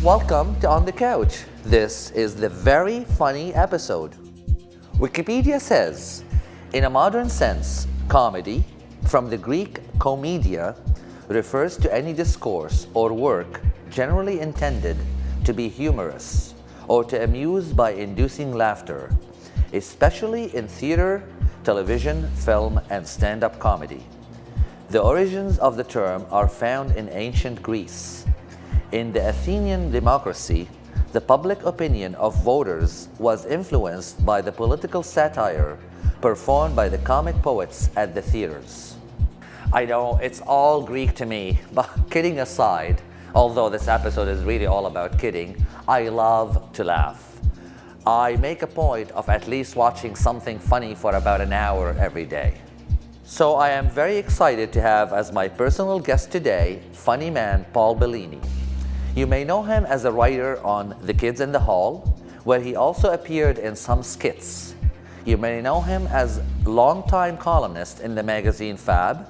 Welcome to On the Couch. This is the very funny episode. Wikipedia says, in a modern sense, comedy, from the Greek komedia, refers to any discourse or work generally intended to be humorous or to amuse by inducing laughter, especially in theater, television, film, and stand-up comedy. The origins of the term are found in ancient Greece. In the Athenian democracy, the public opinion of voters was influenced by the political satire performed by the comic poets at the theaters. I know it's all Greek to me, but kidding aside, although this episode is really all about kidding, I love to laugh. I make a point of at least watching something funny for about an hour every day. So I am very excited to have as my personal guest today, funny man Paul Bellini. You may know him as a writer on The Kids in the Hall, where he also appeared in some skits. You may know him as longtime columnist in the magazine Fab.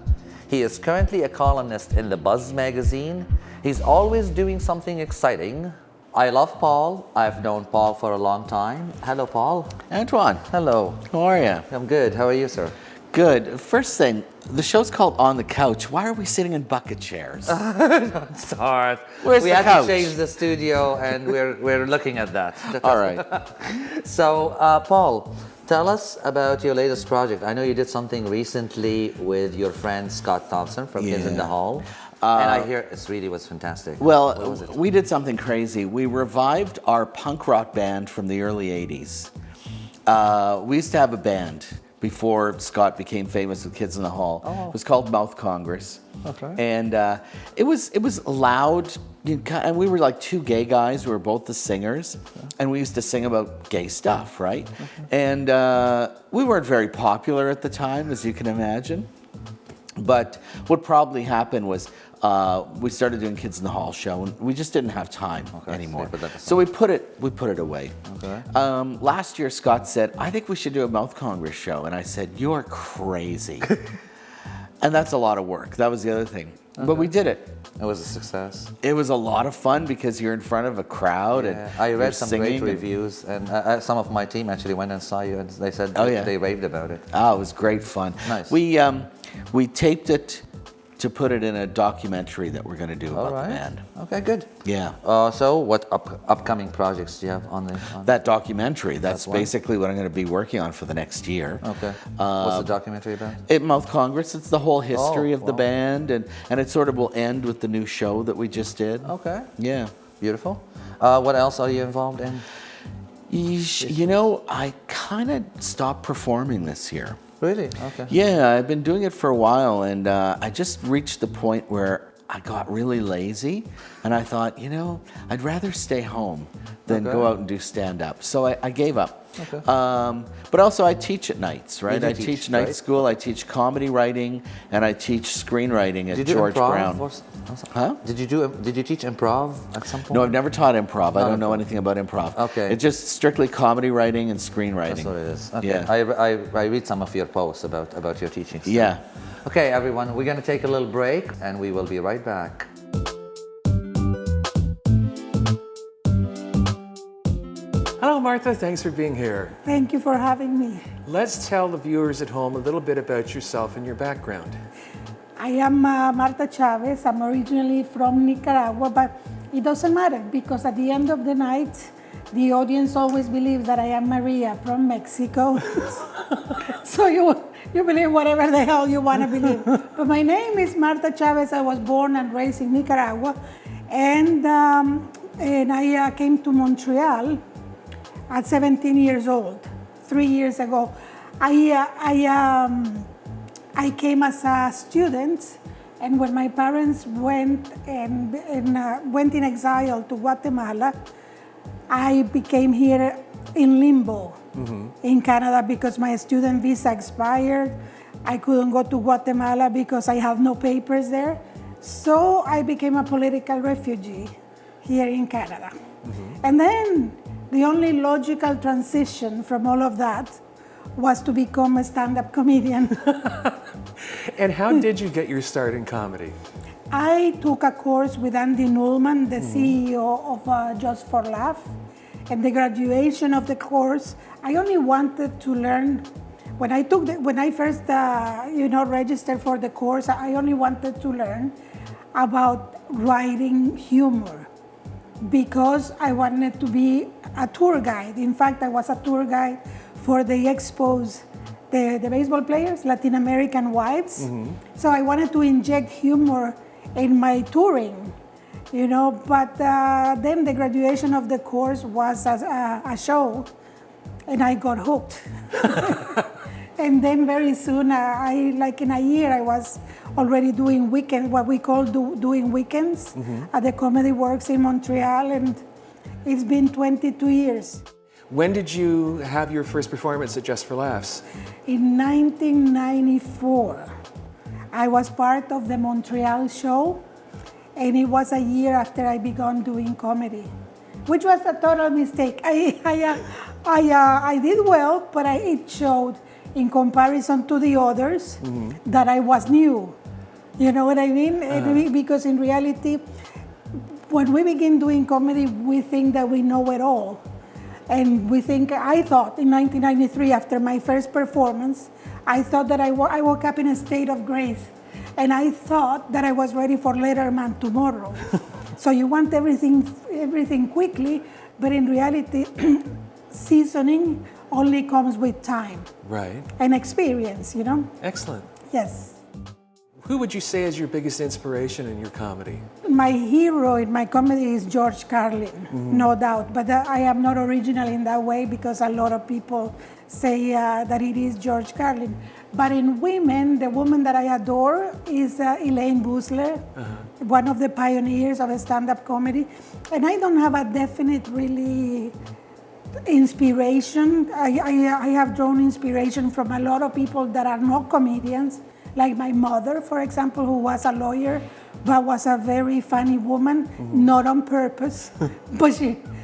He is currently a columnist in theBUZZ magazine. He's always doing something exciting. I love Paul. I've known Paul for a long time. Hello, Paul. Antoine. Hello. How are you? I'm good. How are you, sir? Good. First thing, the show's called On the Couch. Why are we sitting in bucket chairs? Don't start. Where's we the had couch? to change the studio, and we're looking at that. All right. So, Paul, tell us about your latest project. I know you did something recently with your friend Scott Thompson from Kids in the Hall. And I hear it really was fantastic. Well, what was it? we did something crazy. We revived our punk rock band from the early 80s. We used to have a band before Scott became famous with Kids in the Hall. Oh. It was called Mouth Congress. Okay. And it was loud, and we were like two gay guys. We were both the singers, and we used to sing about gay stuff, right? And we weren't very popular at the time, as you can imagine. But what probably happened was we started doing Kids in the Hall show, and we just didn't have time anymore. So we put it away. Okay. Last year, Scott said, "I think we should do a Mouth Congress show," and I said, "You're crazy." And that's a lot of work. That was the other thing. Okay. But we did it. It was a success. It was a lot of fun because you're in front of a crowd and I read some great reviews, and some of my team actually went and saw you, and they said they raved about it. Oh, it was great fun. Nice. We taped it to put it in a documentary that we're going to do about the band. Okay, good. Yeah. So what upcoming projects do you have on that documentary? That's basically what I'm going to be working on for the next year. Okay. What's the documentary about? At Mouth Congress, it's the whole history of the band, and it sort of will end with the new show that we just did. Okay. Yeah. Beautiful. What else are you involved in? You know, I kind of stopped performing this year. Really? Okay. Yeah, I've been doing it for a while, and I just reached the point where I got really lazy, and I thought, you know, I'd rather stay home than go out and do stand-up. So I gave up. Okay. But also I teach at nights, right? I teach night school, I teach comedy writing, and I teach screenwriting at George Brown. Huh? Did you teach improv at some point? No, I've never taught improv. I don't know anything about improv. Okay. It's just strictly comedy writing and screenwriting. That's what it is. Okay. Yeah. I read some of your posts about your teaching style. Yeah. Okay, everyone, we're going to take a little break, and we will be right back. Hello, Martha. Thanks for being here. Thank you for having me. Let's tell the viewers at home a little bit about yourself and your background. I am Martha Chaves. I'm originally from Nicaragua, but it doesn't matter because at the end of the night, the audience always believes that I am Maria from Mexico. So you believe whatever the hell you want to believe. But my name is Martha Chaves. I was born and raised in Nicaragua, and I came to Montreal at 17 years old, 3 years ago. I came as a student, and when my parents went in exile to Guatemala, I became here in limbo in Canada because my student visa expired. I couldn't go to Guatemala because I had no papers there. So I became a political refugee here in Canada. And then the only logical transition from all of that was to become a stand-up comedian. And how did you get your start in comedy? I took a course with Andy Newman, the CEO of Just for Laugh. And the graduation of the course, I only wanted to learn. When I first registered for the course, I only wanted to learn about writing humor because I wanted to be a tour guide. In fact, I was a tour guide for the Expos, the baseball players, Latin American wives. So I wanted to inject humor in my touring, but then the graduation of the course was a show, and I got hooked. And then very soon, in a year, I was already doing what we call doing weekends at the Comedy Works in Montreal, and it's been 22 years. When did you have your first performance at Just for Laughs? In 1994, I was part of the Montreal show, and it was a year after I began doing comedy, which was a total mistake. I did well, but it showed in comparison to the others that I was new. You know what I mean? Because in reality, when we begin doing comedy, we think that we know it all. And I thought in 1993, after my first performance, I thought that I woke up in a state of grace. And I thought that I was ready for Letterman tomorrow. So you want everything quickly, but in reality, seasoning only comes with time. Right. And experience, Excellent. Yes. Who would you say is your biggest inspiration in your comedy? My hero in my comedy is George Carlin, no doubt. But I am not original in that way because a lot of people say that it is George Carlin. But in women, the woman that I adore is Elaine Boosler, one of the pioneers of stand-up comedy. And I don't have a definite really inspiration. I have drawn inspiration from a lot of people that are not comedians, like my mother, for example, who was a lawyer, but was a very funny woman, not on purpose, but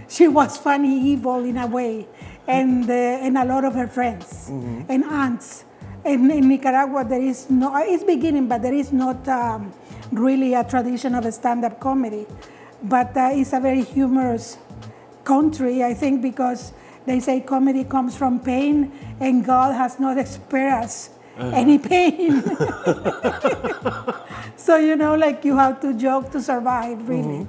she was funny, evil in a way, and a lot of her friends and aunts. And in Nicaragua, there is it's beginning, but there is not really a tradition of a stand-up comedy. But it's a very humorous country, I think, because they say comedy comes from pain, and God has not spared us any pain. So, you have to joke to survive, really.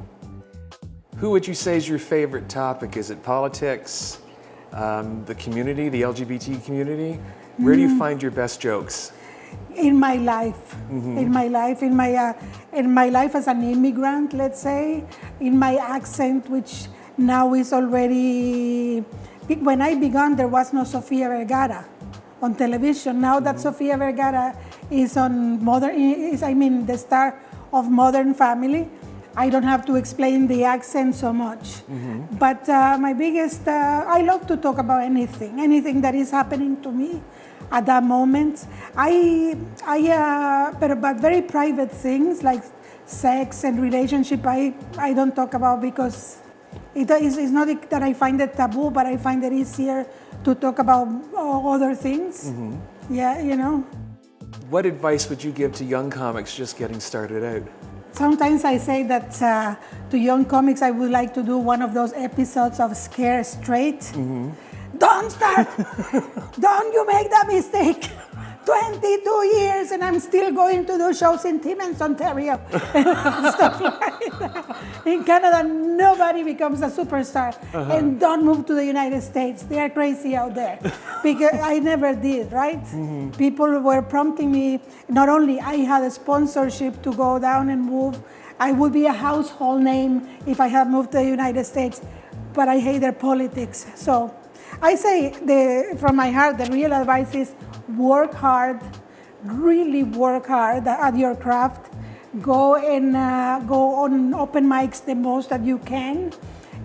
Who would you say is your favorite topic? Is it politics, the community, the LGBT community? Where do you find your best jokes? In my life, in my life as an immigrant, let's say, in my accent, which now is already. When I began, there was no Sofia Vergara on television. Now that Sofia Vergara is on the star of Modern Family, I don't have to explain the accent so much. But my biggest, I love to talk about anything that is happening to me at that moment. But very private things like sex and relationship, I don't talk about because it's not that I find it taboo, but I find it easier to talk about other things. Yeah, What advice would you give to young comics just getting started out? Sometimes I say that to young comics, I would like to do one of those episodes of Scare Straight. Don't start! Don't you make that mistake! 22 years and I'm still going to do shows in Timmins, Ontario. Stuff like that. In Canada, nobody becomes a superstar. And don't move to the United States. They are crazy out there. Because I never did, right? People were prompting me. Not only I had a sponsorship to go down and move, I would be a household name if I had moved to the United States. But I hate their politics. So I say from my heart, the real advice is work hard, really work hard at your craft. Go on open mics the most that you can,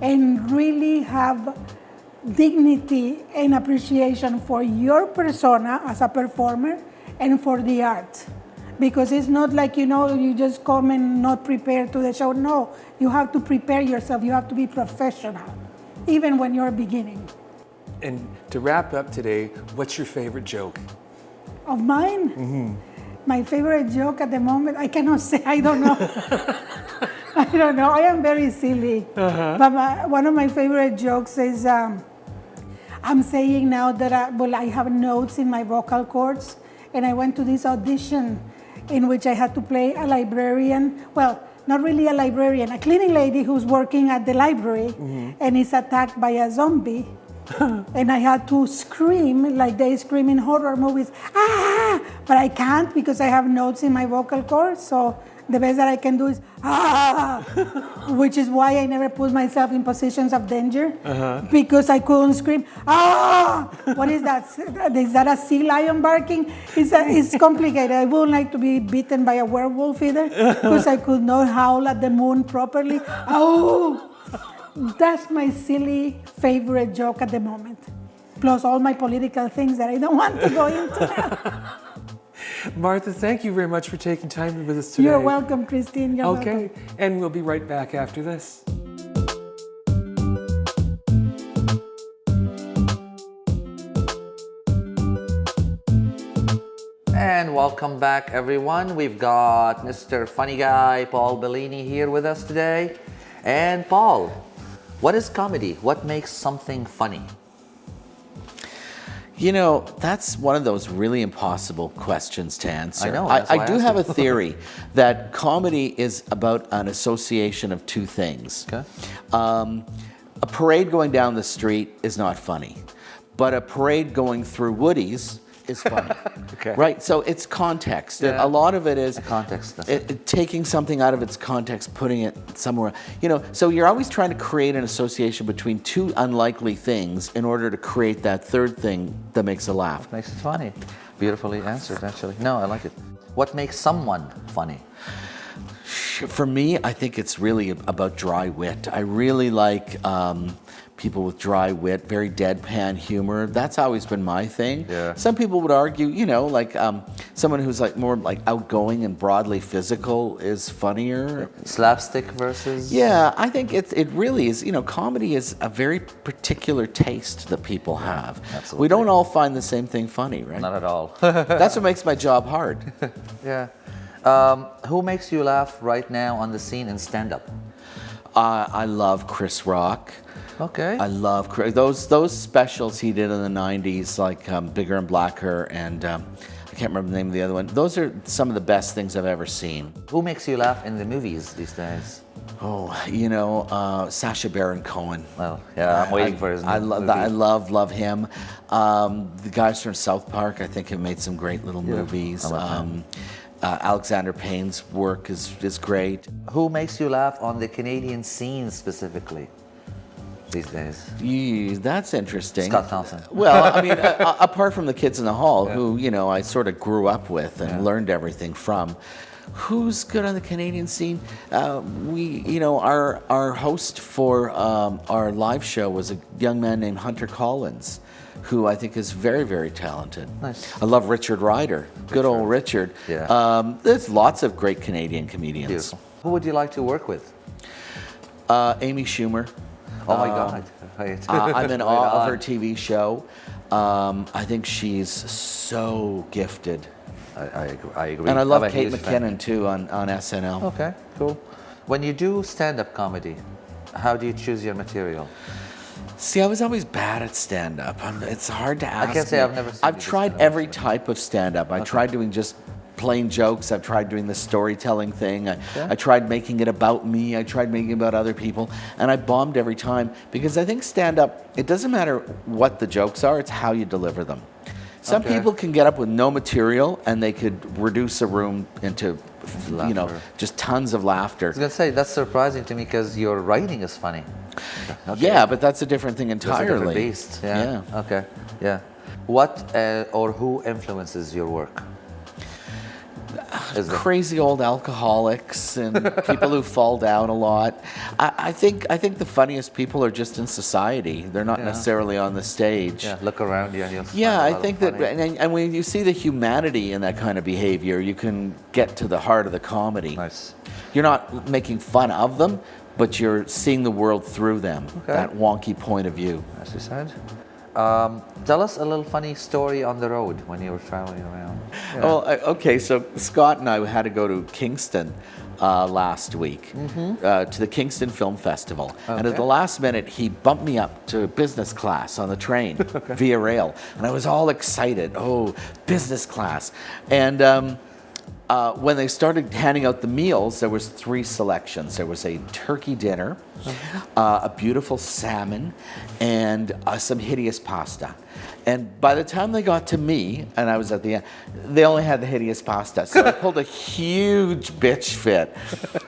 and really have dignity and appreciation for your persona as a performer and for the art. Because it's not like, you just come and not prepare to the show. No, you have to prepare yourself. You have to be professional, even when you're beginning. And to wrap up today, what's your favorite joke? Of mine? My favorite joke at the moment, I cannot say, I don't know. I don't know. I am very silly. But one of my favorite jokes is I'm saying now that I have notes in my vocal cords, and I went to this audition in which I had to play a librarian. Well, not really a librarian, a cleaning lady who's working at the library and is attacked by a zombie. And I had to scream like they scream in horror movies, ah! But I can't because I have notes in my vocal cords. So the best that I can do is, ah! Which is why I never put myself in positions of danger because I couldn't scream, ah! What is that? Is that a sea lion barking? It's complicated. I wouldn't like to be bitten by a werewolf either because I could not howl at the moon properly. Oh! That's my silly favorite joke at the moment. Plus all my political things that I don't want to go into now. Martha, thank you very much for taking time with us today. You're welcome, Christine. You're okay, welcome. and we'll be right back after this. And welcome back, everyone. We've got Mr. Funny Guy, Paul Bellini, here with us today. And Paul, what is comedy? What makes something funny? You know, that's one of those really impossible questions to answer. I know. I do have a theory that comedy is about an association of two things. Okay. A parade going down the street is not funny, but a parade going through Woody's is funny. Okay. Right? So it's context. Yeah. A lot of it is The context, that's taking something out of its context, putting it somewhere. You know, so you're always trying to create an association between two unlikely things in order to create that third thing that makes a laugh. Makes it funny. Beautifully answered, actually. No, I like it. What makes someone funny? For me, I think it's really about dry wit. I really like people with dry wit, very deadpan humor. That's always been my thing. Yeah. Some people would argue, you know, like someone who's like more like outgoing and broadly physical is funnier. Slapstick versus? Yeah, I think it really is. You know, comedy is a very particular taste that people have. Absolutely. We don't all find the same thing funny, right? Not at all. That's what makes my job hard. Yeah. Who makes you laugh right now on the scene in stand-up? I love Chris Rock. Okay. I love Chris. Those specials he did in the 90s, like Bigger and Blacker, and I can't remember the name of the other one. Those are some of the best things I've ever seen. Who makes you laugh in the movies these days? Oh, you know, Sacha Baron Cohen. Well, yeah, I'm waiting for his I new love movie. that. I love him. The guys from South Park, I think, have made some great little movies. I love him. Alexander Payne's work is great. Who makes you laugh on the Canadian scene specifically these days? That's interesting. Scott Thompson. Well, I mean, apart from the kids in the hall, who, you know, I sort of grew up with and learned everything from. Who's good on the Canadian scene? Our host for our live show was a young man named Hunter Collins, who I think is very, very talented. Nice. I love Richard Ryder. Good old Richard. Yeah. There's lots of great Canadian comedians. Beautiful. Who would you like to work with? Amy Schumer. Oh my God. Right. I'm in awe Right of on. her TV show. I think she's so gifted. I agree. And I love I'm a Kate huge fan. McKinnon too on SNL. Okay, cool. When you do stand-up comedy, how do you choose your material? See, I was always bad at stand-up. It's hard to ask. I can't say me. I've never seen I've you do tried stand-up. every type of stand-up. I tried doing just plain jokes. I've tried doing the storytelling thing. I tried making it about me. I tried making it about other people. And I bombed every time because I think stand-up, it doesn't matter what the jokes are, it's how you deliver them. Some Okay. people can get up with no material and they could reduce a room into, you know, Laughter. just tons of laughter. I was gonna say that's surprising to me because your writing is funny. Okay. Yeah, but that's a different thing That's a entirely. different beast. Yeah. Okay. Yeah. What or who influences your work? Is there- Crazy old alcoholics and people who fall down a lot. I think the funniest people are just in society. They're not necessarily on the stage. Yeah. Look around you and you'll Yeah, find a I lot of think that, funny- and when you see the humanity in that kind of behavior, you can get to the heart of the comedy. Nice. You're not making fun of them, but you're seeing the world through them. Okay. That wonky point of view. As you said. Tell us a little funny story on the road when you were traveling around. Well, okay, so Scott and I had to go to Kingston last week to the Kingston Film Festival. And at the last minute, he bumped me up to business class on the train via rail. And I was all excited. Oh, business class. And when they started handing out the meals, there was 3 selections. There was a turkey dinner, a beautiful salmon, and some hideous pasta. And by the time they got to me, and I was at the end, they only had the hideous pasta. So I pulled a huge bitch fit.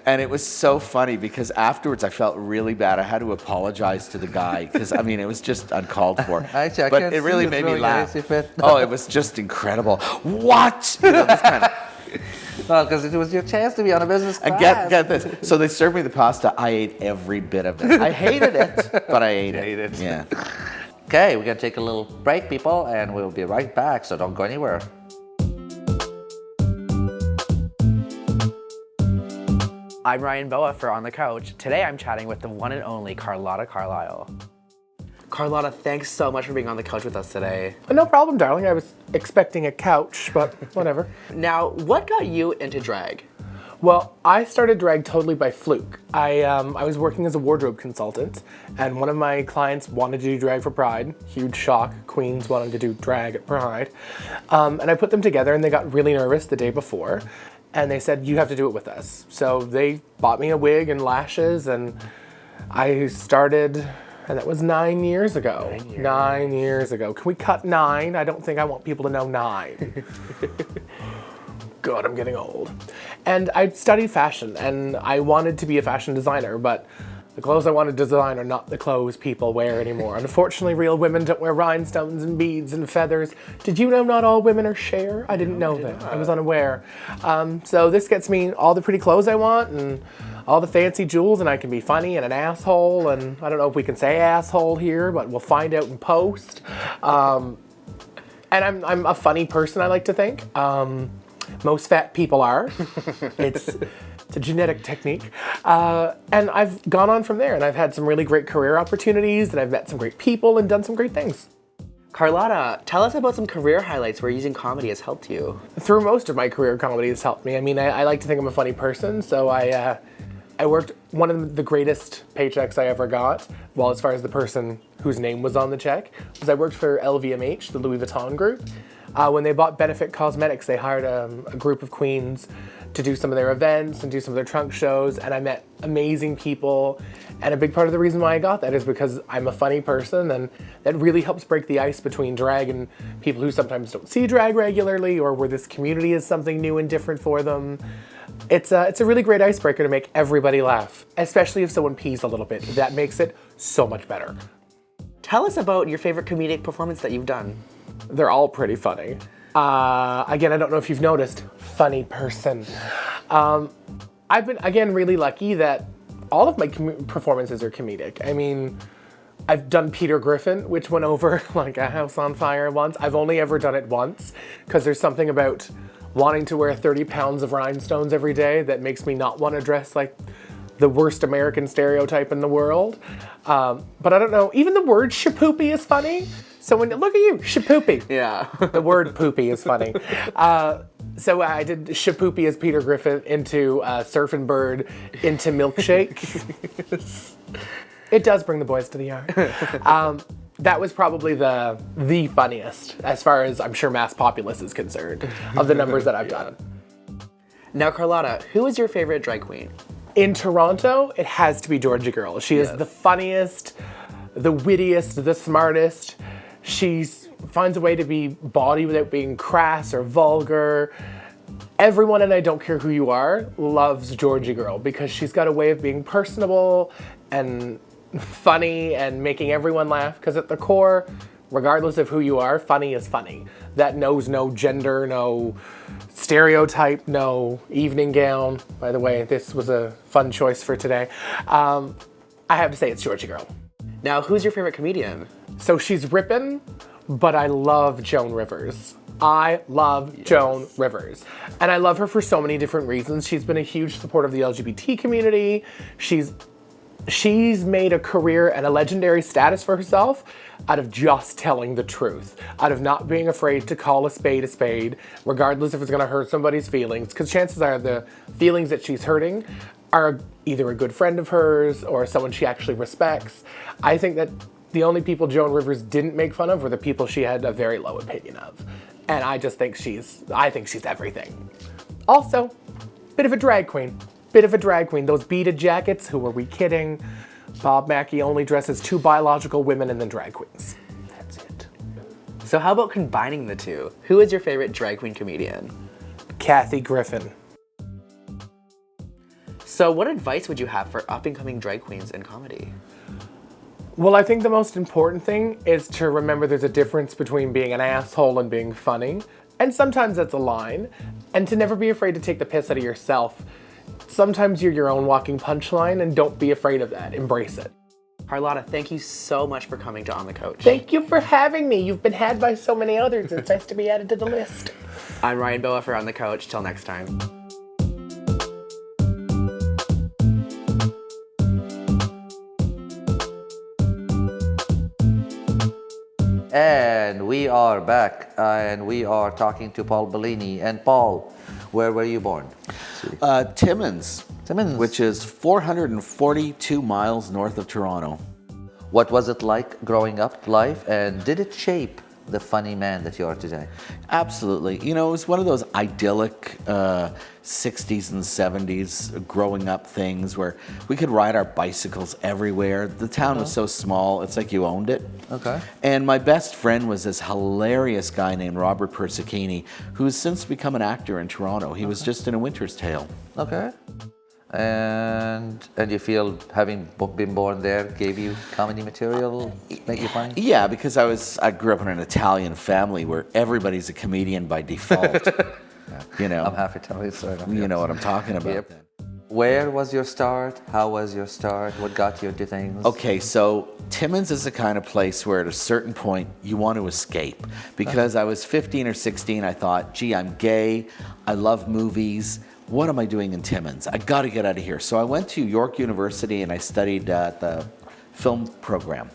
And it was so funny because afterwards I felt really bad. I had to apologize to the guy because, I mean, it was just uncalled for. Actually, I but can't it really see made you me throwing a laugh. hissy fit. Oh, it was just incredible. What? You know, this kind of... Well, because it was your chance to be on a business class. And get this. So they served me the pasta. I ate every bit of it. I hated it, but I ate it. Yeah. Okay, we're going to take a little break, people, and we'll be right back, so don't go anywhere. I'm Ryan Boa for On the Couch. Today I'm chatting with the one and only Carlotta Carlisle. Carlotta, thanks so much for being on the couch with us today. No problem, darling. I was expecting a couch, but whatever. Now, what got you into drag? Well, I started drag totally by fluke. I was working as a wardrobe consultant, and one of my clients wanted to do drag for Pride. Huge shock. Queens wanted to do drag at Pride. And I put them together, and they got really nervous the day before. And they said, you have to do it with us. So they bought me a wig and lashes, and I started, and that was 9 years ago. 9 years ago. Can we cut 9? I don't think I want people to know 9. God, I'm getting old. And I studied fashion, and I wanted to be a fashion designer, but the clothes I wanted to design are not the clothes people wear anymore. Unfortunately, real women don't wear rhinestones and beads and feathers. Did you know not all women are Cher? I didn't know that. I was unaware. So this gets me all the pretty clothes I want and all the fancy jewels, and I can be funny and an asshole, and I don't know if we can say asshole here, but we'll find out in post. And I'm a funny person, I like to think. Most fat people are. It's a genetic technique. And I've gone on from there, and I've had some really great career opportunities, and I've met some great people and done some great things. Carlotta, tell us about some career highlights where using comedy has helped you. Through most of my career, comedy has helped me. I mean, I like to think I'm a funny person, so I worked one of the greatest paychecks I ever got, well, as far as the person whose name was on the check, was I worked for LVMH, the Louis Vuitton group. When they bought Benefit Cosmetics, they hired a group of queens to do some of their events and do some of their trunk shows, and I met amazing people. And a big part of the reason why I got that is because I'm a funny person, and that really helps break the ice between drag and people who sometimes don't see drag regularly, or where this community is something new and different for them. It's a really great icebreaker to make everybody laugh, especially if someone pees a little bit. That makes it so much better. Tell us about your favorite comedic performance that you've done. They're all pretty funny. Again, I don't know if you've noticed, funny person. I've been, again, really lucky that all of my performances are comedic. I mean, I've done Peter Griffin, which went over like a house on fire once. I've only ever done it once, because there's something about wanting to wear 30 pounds of rhinestones every day that makes me not want to dress like the worst American stereotype in the world. But I don't know, even the word shapoopy is funny. So when, look at you, shapoopy. Yeah. The word poopy is funny. So I did shapoopy as Peter Griffin into Surfing Bird into Milkshake. It does bring the boys to the yard. That was probably the funniest, as far as I'm sure mass populace is concerned, of the numbers that I've done. Now, Carlotta, who is your favorite drag queen? In Toronto, it has to be Georgie Girl. She is the funniest, the wittiest, the smartest. She finds a way to be bawdy without being crass or vulgar. Everyone, and I don't care who you are, loves Georgie Girl because she's got a way of being personable and funny and making everyone laugh, because at the core, regardless of who you are, funny is funny. That knows no gender, no stereotype, no evening gown. By the way, this was a fun choice for today. I have to say it's Georgie Girl. Now, who's your favorite comedian? So she's ripping, but I love Joan Rivers. I love Joan Rivers. And I love her for so many different reasons. She's been a huge supporter of the LGBT community. She's she's made a career and a legendary status for herself out of just telling the truth, out of not being afraid to call a spade, regardless if it's gonna hurt somebody's feelings, because chances are the feelings that she's hurting are either a good friend of hers or someone she actually respects. I think that the only people Joan Rivers didn't make fun of were the people she had a very low opinion of. And I just think she's everything. Also, bit of a drag queen. Those beaded jackets, who are we kidding? Bob Mackie only dresses 2 biological women and then drag queens. That's it. So how about combining the two? Who is your favorite drag queen comedian? Kathy Griffin. So what advice would you have for up-and-coming drag queens in comedy? Well, I think the most important thing is to remember there's a difference between being an asshole and being funny. And sometimes that's a line. And to never be afraid to take the piss out of yourself. Sometimes you're your own walking punchline, and don't be afraid of that. Embrace it. Carlotta, thank you so much for coming to On the Couch. Thank you for having me. You've been had by so many others. It's nice to be added to the list. I'm Ryan Boa for On the Couch. Till next time. And we are back, and we are talking to Paul Bellini. And Paul, where were you born? Timmins. Timmins. Which is 442 miles north of Toronto. What was it like growing up life, and did it shape the funny man that you are today? Absolutely. You know, it was one of those idyllic 60s and 70s growing up things where we could ride our bicycles everywhere. The town was so small, it's like you owned it. Okay. And my best friend was this hilarious guy named Robert Persicchini, who's since become an actor in Toronto. He was just in A Winter's Tale. Okay. And you feel having been born there gave you comedy material, make you funny? Yeah, because I grew up in an Italian family where everybody's a comedian by default. You know. I'm half Italian, so I don't You know what I'm talking about. Yep. Then. Where was your start? How was your start? What got you into things? Okay, so Timmins is the kind of place where at a certain point you want to escape. Because I was 15 or 16, I thought, gee, I'm gay, I love movies. What am I doing in Timmins? I got to get out of here. So I went to York University and I studied the film program.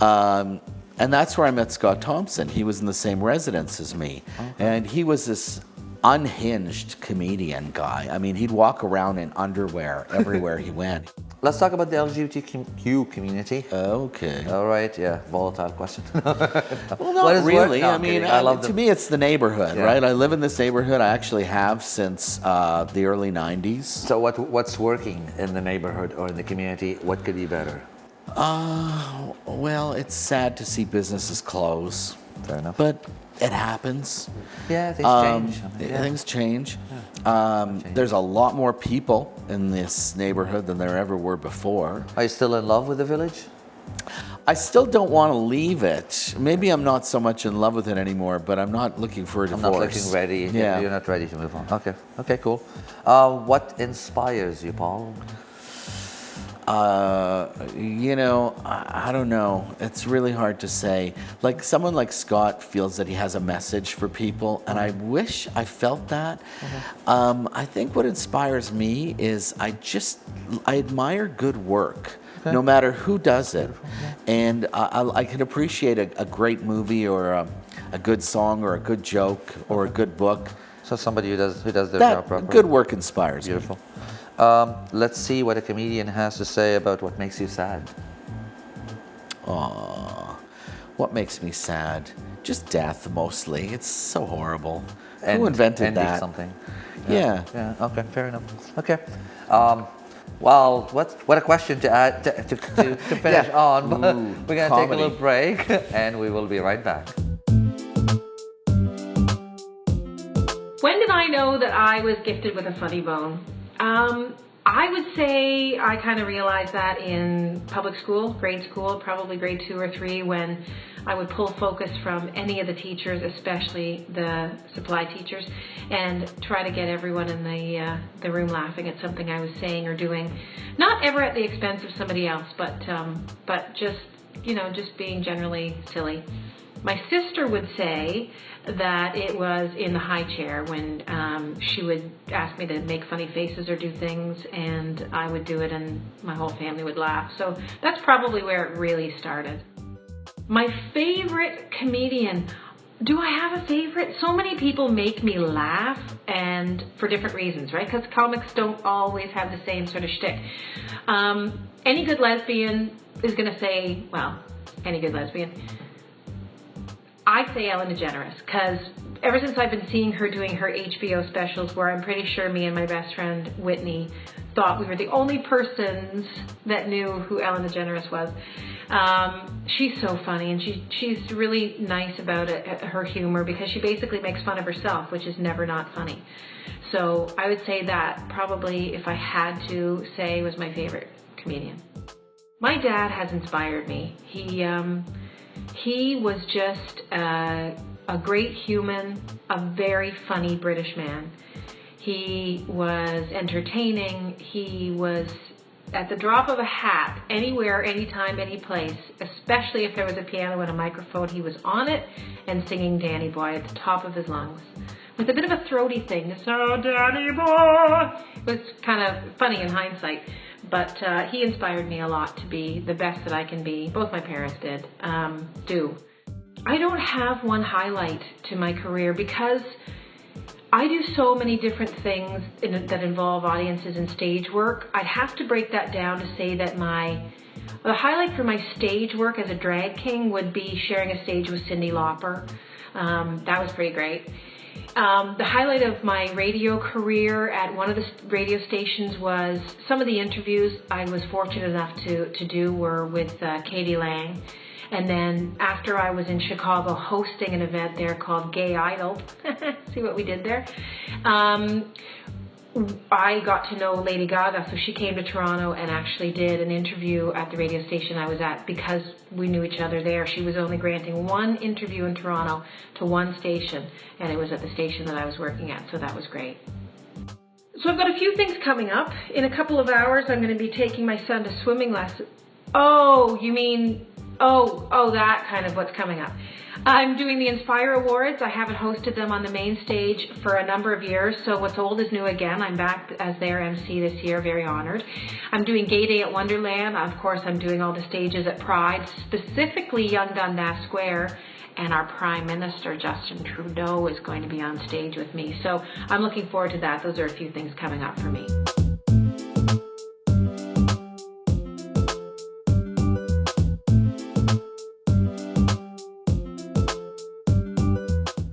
And that's where I met Scott Thompson. He was in the same residence as me. Okay. And he was this unhinged comedian guy. I mean, he'd walk around in underwear everywhere he went. Let's talk about the LGBTQ community. Okay. All right, yeah, volatile question. Well, not really. I mean, to me, it's the neighborhood, Yeah. right? I live in this neighborhood. I actually have since the early 90s. So what's working in the neighborhood or in the community? What could be better? Well, it's sad to see businesses close. Fair enough. But it happens. Yeah, things change. Things change. There's a lot more people in this neighborhood than there ever were before. Are you still in love with the village? I still don't want to leave it. Maybe I'm not so much in love with it anymore, but I'm not looking for a divorce. I'm not looking ready. Yeah. You're not ready to move on. Okay, cool. What inspires you, Paul? You know, I don't know. It's really hard to say. Like someone like Scott feels that he has a message for people, and I wish I felt that. I think what inspires me is I admire good work, no matter who does it. And I can appreciate a great movie or a good song or a good joke or a good book. So somebody who does their job properly. Good work inspires me. Beautiful. Let's see what a comedian has to say about what makes you sad. What makes me sad? Just death, mostly. It's so horrible. Who Ending invented that? Something. Yeah. Okay. Fair enough. Okay. Well, what a question to add to finish on. But we're gonna take a little break, and we will be right back. When did I know that I was gifted with a funny bone? I would say I kind of realized that in public school, grade school, probably grade 2 or 3, when I would pull focus from any of the teachers, especially the supply teachers, and try to get everyone in the room laughing at something I was saying or doing. Not ever at the expense of somebody else, but just being generally silly. My sister would say that it was in the high chair when she would ask me to make funny faces or do things, and I would do it and my whole family would laugh. So that's probably where it really started. My favorite comedian. Do I have a favorite? So many people make me laugh, and for different reasons, right? Because comics don't always have the same sort of shtick. Any good lesbian is going to say, well, any good lesbian. I'd say Ellen DeGeneres, because ever since I've been seeing her doing her HBO specials, where I'm pretty sure me and my best friend Whitney thought we were the only persons that knew who Ellen DeGeneres was. She's so funny, and she's really nice about it, her humor, because she basically makes fun of herself, which is never not funny. So I would say that probably, if I had to say, was my favorite comedian. My dad has inspired me. He was just a great human, a very funny British man. He was entertaining. He was at the drop of a hat, anywhere, anytime, any place, especially if there was a piano and a microphone, he was on it and singing Danny Boy at the top of his lungs. With a bit of a throaty thing, so Danny Boy! It was kind of funny in hindsight, but he inspired me a lot to be the best that I can be. Both my parents did, do. I don't have one highlight to my career because I do so many different things that involve audiences and stage work. I'd have to break that down to say that the highlight for my stage work as a drag king would be sharing a stage with Cyndi Lauper. That was pretty great. The highlight of my radio career at one of the radio stations was some of the interviews I was fortunate enough to do were with Katie Lang. And then after I was in Chicago hosting an event there called Gay Idol, see what we did there? I got to know Lady Gaga, so she came to Toronto and actually did an interview at the radio station I was at because we knew each other there. She was only granting one interview in Toronto to one station, and it was at the station that I was working at, so that was great. So I've got a few things coming up. In a couple of hours, I'm going to be taking my son to swimming lessons. Oh, you mean... Oh, that kind of what's coming up. I'm doing the Inspire Awards. I haven't hosted them on the main stage for a number of years, so what's old is new again. I'm back as their MC this year, very honored. I'm doing Gay Day at Wonderland. Of course, I'm doing all the stages at Pride, specifically Young Dundas Square, and our Prime Minister, Justin Trudeau, is going to be on stage with me. So I'm looking forward to that. Those are a few things coming up for me.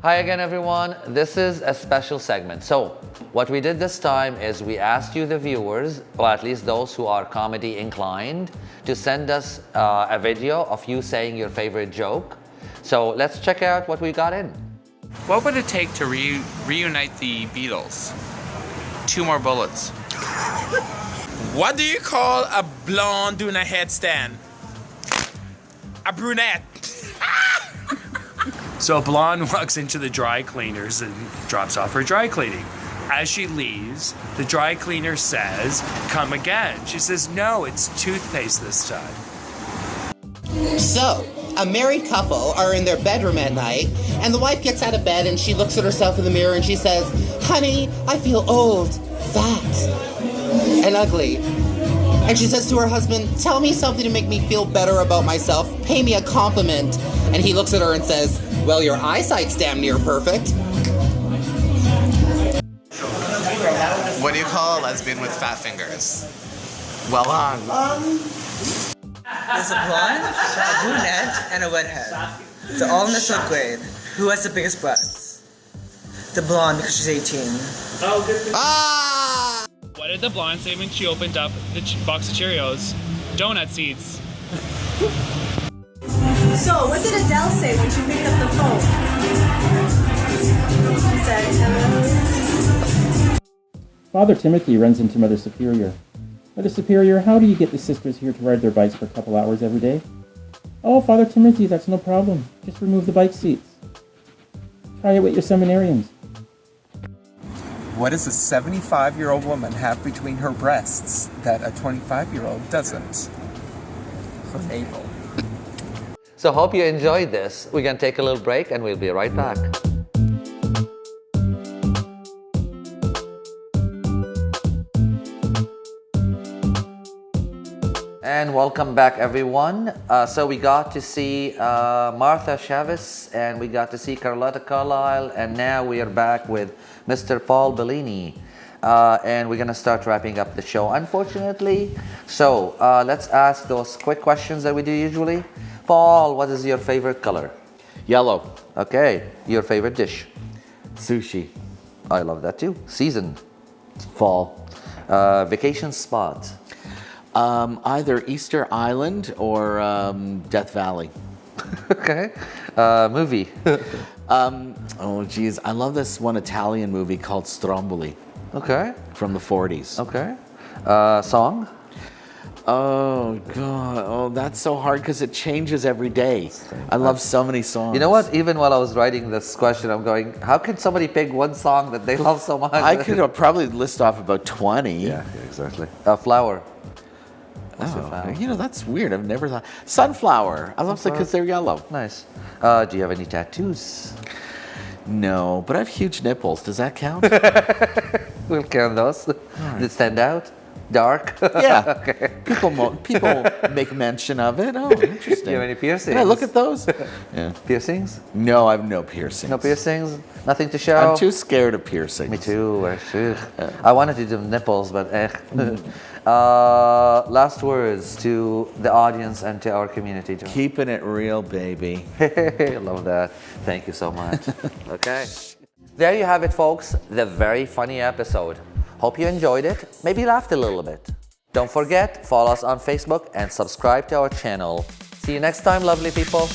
Hi again, everyone. This is a special segment. So what we did this time is we asked you, the viewers, or at least those who are comedy inclined, to send us a video of you saying your favorite joke. So let's check out what we got in. What would it take to reunite the Beatles? 2 more bullets. What do you call a blonde doing a headstand? A brunette. So a blonde walks into the dry cleaners and drops off her dry cleaning. As she leaves, the dry cleaner says, "Come again." She says, "No, it's toothpaste this time." So, a married couple are in their bedroom at night, and the wife gets out of bed and she looks at herself in the mirror and she says, "Honey, I feel old, fat, and ugly." And she says to her husband, "Tell me something to make me feel better about myself. Pay me a compliment." And he looks at her and says, "Well, your eyesight's damn near perfect." What do you call a lesbian with fat fingers? Well on. There's a blonde, a brunette, and a redhead. They're all in the 3rd grade. Who has the biggest breasts? The blonde, because she's 18. Oh, good. Ah! What did the blonde say when she opened up the box of Cheerios? Donut seeds. So, what did Adele say when she picked up the phone? She said, "Hello." Father Timothy runs into Mother Superior. "Mother Superior, how do you get the sisters here to ride their bikes for a couple hours every day?" "Oh, Father Timothy, that's no problem. Just remove the bike seats. Try it with your seminarians." What does a 75-year-old woman have between her breasts that a 25-year-old doesn't? Her navel. So hope you enjoyed this. We're going to take a little break and we'll be right back. And welcome back, everyone. So we got to see Martha Chaves, and we got to see Carlotta Carlisle, and now we are back with Mr. Paul Bellini. And we're gonna start wrapping up the show, unfortunately. So let's ask those quick questions that we do usually. Paul, what is your favorite color? Yellow. Okay. Your favorite dish? Sushi. I love that too. Season? Fall. Vacation spot? Either Easter Island or Death Valley. Okay. Movie? Oh geez, I love this one Italian movie called Stromboli. Okay. From the 40s. Okay. Song? Oh God, oh that's so hard because it changes every day. I love so many songs. You know what? Even while I was writing this question, I'm going, how can somebody pick one song that they love so much? I could probably list off about 20. Yeah, exactly. Flower. Oh, you know, that's weird. I've never thought. Sunflower. I love it because they're yellow. Nice. Do you have any tattoos? No, but I have huge nipples. Does that count? We'll count those. Right. Did it stand out? Dark? Yeah. Okay. People make mention of it. Oh, interesting. Do you have any piercings? Can I look at those? Yeah. Piercings? No, I have no piercings. No piercings? Nothing to show? I'm too scared of piercings. Me too, actually. I wanted to do nipples, but last words to the audience and to our community, Joe. Keeping it real, baby. I love that. Thank you so much. Okay. There you have it, folks. The very funny episode. Hope you enjoyed it. Maybe laughed a little bit. Don't forget, follow us on Facebook and subscribe to our channel. See you next time, lovely people.